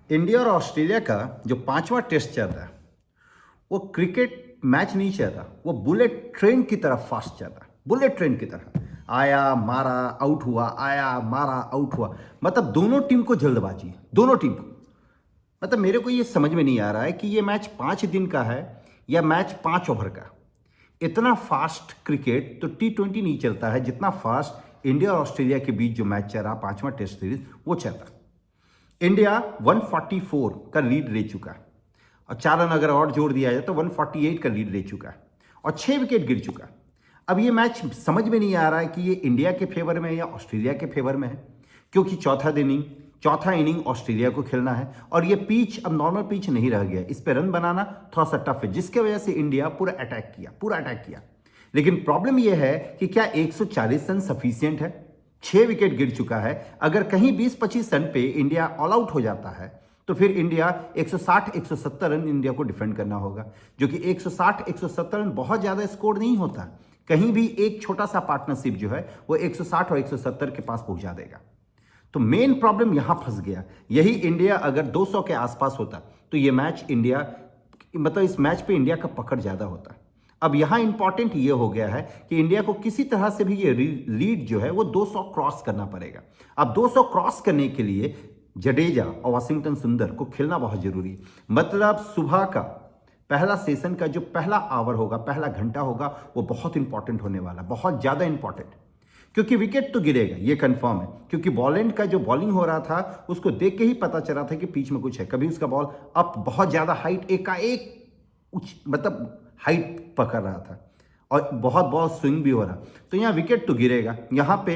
India और Australia का जो पांचवा टेस्ट चल रहा है वो क्रिकेट मैच नहीं चल रहा, वो बुलेट ट्रेन की तरह फास्ट चल रहा है। बुलेट ट्रेन की तरह आया मारा आउट हुआ, आया मारा आउट हुआ। मतलब दोनों टीम को जल्दबाजी है, दोनों टीम को। मतलब मेरे को ये समझ में नहीं आ रहा है कि ये मैच 5 दिन का है या मैच 5 ओवर का। इतना फास्ट क्रिकेट तो T20 नहीं चलता है जितना फास्ट इंडिया और ऑस्ट्रेलिया के बीच जो मैच चल रहा, पांचवा टेस्ट सीरीज वो चल रहा। इंडिया 144 का लीड ले चुका है और 4 रन अगर और जोड़ दिया जाए तो 148 का लीड ले चुका है और 6 विकेट गिर चुका है। अब ये मैच समझ में नहीं आ रहा है कि ये इंडिया के फेवर में है या ऑस्ट्रेलिया के फेवर में है, क्योंकि चौथा इनिंग ऑस्ट्रेलिया को खेलना है और ये पिच अब नॉर्मल पिच नहीं रह गया। इस पर रन बनाना थोड़ा सा टफ है, जिसके वजह से इंडिया पूरा अटैक किया। लेकिन प्रॉब्लम यह है कि क्या 140 रन सफिशियंट है? 6 विकेट गिर चुका है। अगर कहीं 20-25 रन पे इंडिया ऑल आउट हो जाता है तो फिर इंडिया 160-170 रन इंडिया को डिफेंड करना होगा, जो कि 160-170 रन बहुत ज़्यादा स्कोर नहीं होता। कहीं भी एक छोटा सा पार्टनरशिप जो है वो 160 और 170 के पास पहुंचा देगा। तो मेन प्रॉब्लम यहां फंस गया। यही इंडिया अगर 200 के आसपास होता तो ये मैच इंडिया, मतलब इस मैच पे इंडिया का पकड़ ज़्यादा होता। अब यहां इंपॉर्टेंट ये हो गया है कि इंडिया को किसी तरह से भी ये लीड जो है वो 200 क्रॉस करना पड़ेगा। अब 200 क्रॉस करने के लिए जडेजा और वाशिंगटन सुंदर को खेलना बहुत जरूरी है। मतलब सुबह का पहला सेशन का जो पहला आवर होगा, पहला घंटा होगा, वो बहुत इंपॉर्टेंट होने वाला, बहुत ज़्यादा इंपॉर्टेंट। क्योंकि विकेट तो गिरेगा, ये कंफर्म है। क्योंकि बॉलैंड का जो बॉलिंग हो रहा था उसको देख के ही पता चला था कि पिच में कुछ है। कभी उसका बॉल अप बहुत ज़्यादा हाइट, एकाएक मतलब हाइट पकड़ रहा था और बहुत बॉल स्विंग भी हो रहा, तो यहाँ विकेट तो गिरेगा। यहाँ पे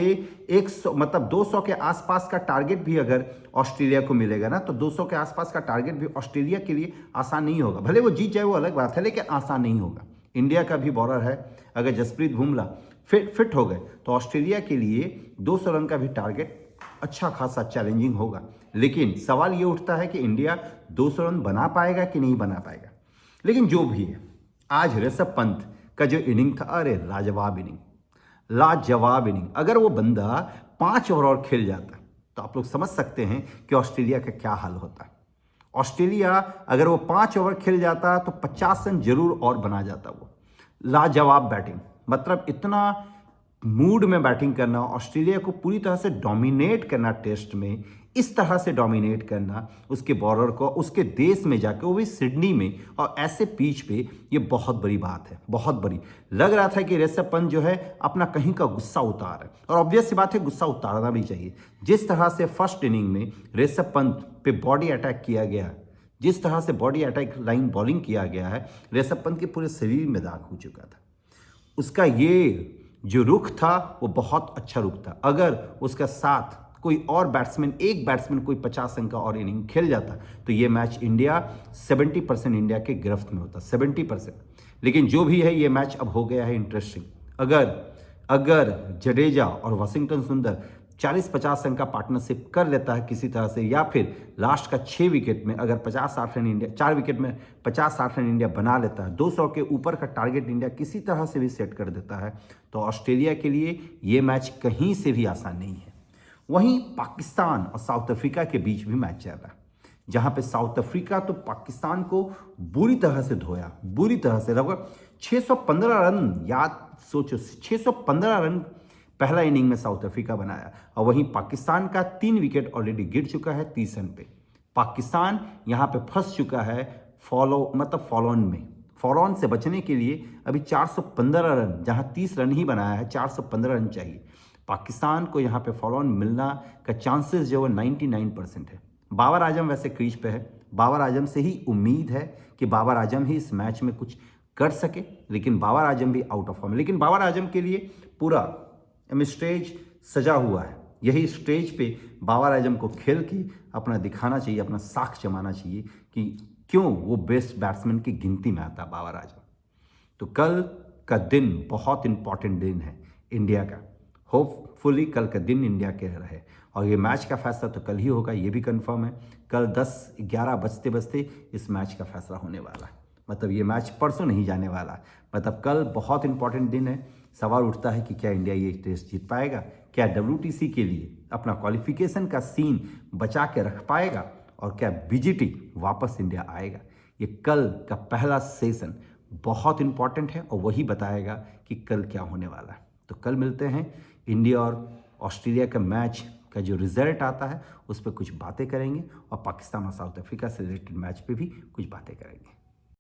100 मतलब 200 के आसपास का टारगेट भी अगर ऑस्ट्रेलिया को मिलेगा ना, तो 200 के आसपास का टारगेट भी ऑस्ट्रेलिया के लिए आसान नहीं होगा। भले वो जीत जाए वो अलग बात है, लेकिन आसान नहीं होगा। इंडिया का भी बॉलर है, अगर जसप्रीत बुमराह फिट हो गए तो ऑस्ट्रेलिया के लिए 200 रन का भी टारगेट अच्छा खासा चैलेंजिंग होगा। लेकिन सवाल ये उठता है कि इंडिया 200 रन बना पाएगा कि नहीं बना पाएगा। लेकिन जो भी है, आज ऋषभ पंत का जो इनिंग था, अरे लाजवाब इनिंग। अगर वो बंदा 5 ओवर और खेल जाता तो आप लोग समझ सकते हैं कि ऑस्ट्रेलिया का क्या हाल होता। ऑस्ट्रेलिया अगर वो 5 ओवर खेल जाता तो 50 रन जरूर और बना जाता। वो लाजवाब बैटिंग, मतलब इतना मूड में बैटिंग करना, ऑस्ट्रेलिया को पूरी तरह से डोमिनेट करना, टेस्ट में इस तरह से डोमिनेट करना उसके बॉलर को, उसके देश में जाकर, वो भी सिडनी में और ऐसे पिच पे, ये बहुत बड़ी बात है, बहुत बड़ी। लग रहा था कि ऋषभ पंत जो है अपना कहीं का गुस्सा उतार है, और ऑब्वियस सी बात है गुस्सा उतारना भी चाहिए। जिस तरह से फर्स्ट इनिंग में ऋषभ पंत पे बॉडी अटैक किया गया, जिस तरह से बॉडी अटैक लाइन बॉलिंग किया गया है, ऋषभ पंत के पूरे शरीर में दाग हो चुका था। उसका ये जो रुख था वो बहुत अच्छा रुख था। अगर उसका साथ कोई और बैट्समैन, एक बैट्समैन कोई 50 रन का और इनिंग खेल जाता तो ये मैच इंडिया 70% इंडिया के गिरफ्त में होता, 70%। लेकिन जो भी है, ये मैच अब हो गया है इंटरेस्टिंग। अगर जडेजा और वाशिंगटन सुंदर 40-50 रन का पार्टनरशिप कर लेता है किसी तरह से, या फिर लास्ट का 6 विकेट में अगर 50-60 रन इंडिया, 4 विकेट में 50-60 रन इंडिया बना लेता है, 200 के ऊपर का टारगेट इंडिया किसी तरह से भी सेट कर देता है, तो ऑस्ट्रेलिया के लिए ये मैच कहीं से भी आसान नहीं है। वहीं पाकिस्तान और साउथ अफ्रीका के बीच भी मैच चल रहा है, जहां पे साउथ अफ्रीका तो पाकिस्तान को बुरी तरह से धोया, बुरी तरह से। लगभग 615 रन, याद सोचो, 615 रन पहला इनिंग में साउथ अफ्रीका बनाया, और वहीं पाकिस्तान का 3 विकेट ऑलरेडी गिर चुका है 30 रन पे। पाकिस्तान यहां पे फंस चुका है फॉलो ऑन से बचने के लिए अभी 415 रन, जहां 30 रन ही बनाया है, 415 रन चाहिए। पाकिस्तान को यहाँ पे फॉलो ऑन मिलना का चांसेस जो है 99% है। बाबर आजम वैसे क्रीज पे है, बाबर आजम से ही उम्मीद है कि बाबर आजम ही इस मैच में कुछ कर सके, लेकिन बाबर आजम भी आउट ऑफ फॉर्म है। लेकिन बाबर आजम के लिए पूरा स्टेज सजा हुआ है। यही स्टेज पे बाबर आजम को खेल के अपना दिखाना चाहिए, अपना साख जमाना चाहिए कि क्यों वो बेस्ट बैट्समैन की गिनती में आता बाबर आजम। तो कल का दिन बहुत इंपॉर्टेंट दिन है इंडिया का। होपफुली कल का दिन इंडिया के रहे, और ये मैच का फैसला तो कल ही होगा, ये भी कंफर्म है। कल 10-11 बजते बजते इस मैच का फैसला होने वाला है। मतलब ये मैच परसों नहीं जाने वाला, मतलब कल बहुत इंपॉर्टेंट दिन है। सवाल उठता है कि क्या इंडिया ये टेस्ट जीत पाएगा, क्या WTC के लिए अपना क्वालिफिकेशन का सीन बचा के रख पाएगा, और क्या बीजीटी वापस इंडिया आएगा। ये कल का पहला सेशन बहुत इंपॉर्टेंट है और वही बताएगा कि कल क्या होने वाला है। तो कल मिलते हैं, इंडिया और ऑस्ट्रेलिया का मैच का जो रिजल्ट आता है उस पर कुछ बातें करेंगे और पाकिस्तान और साउथ अफ्रीका से रिलेटेड मैच पे भी कुछ बातें करेंगे।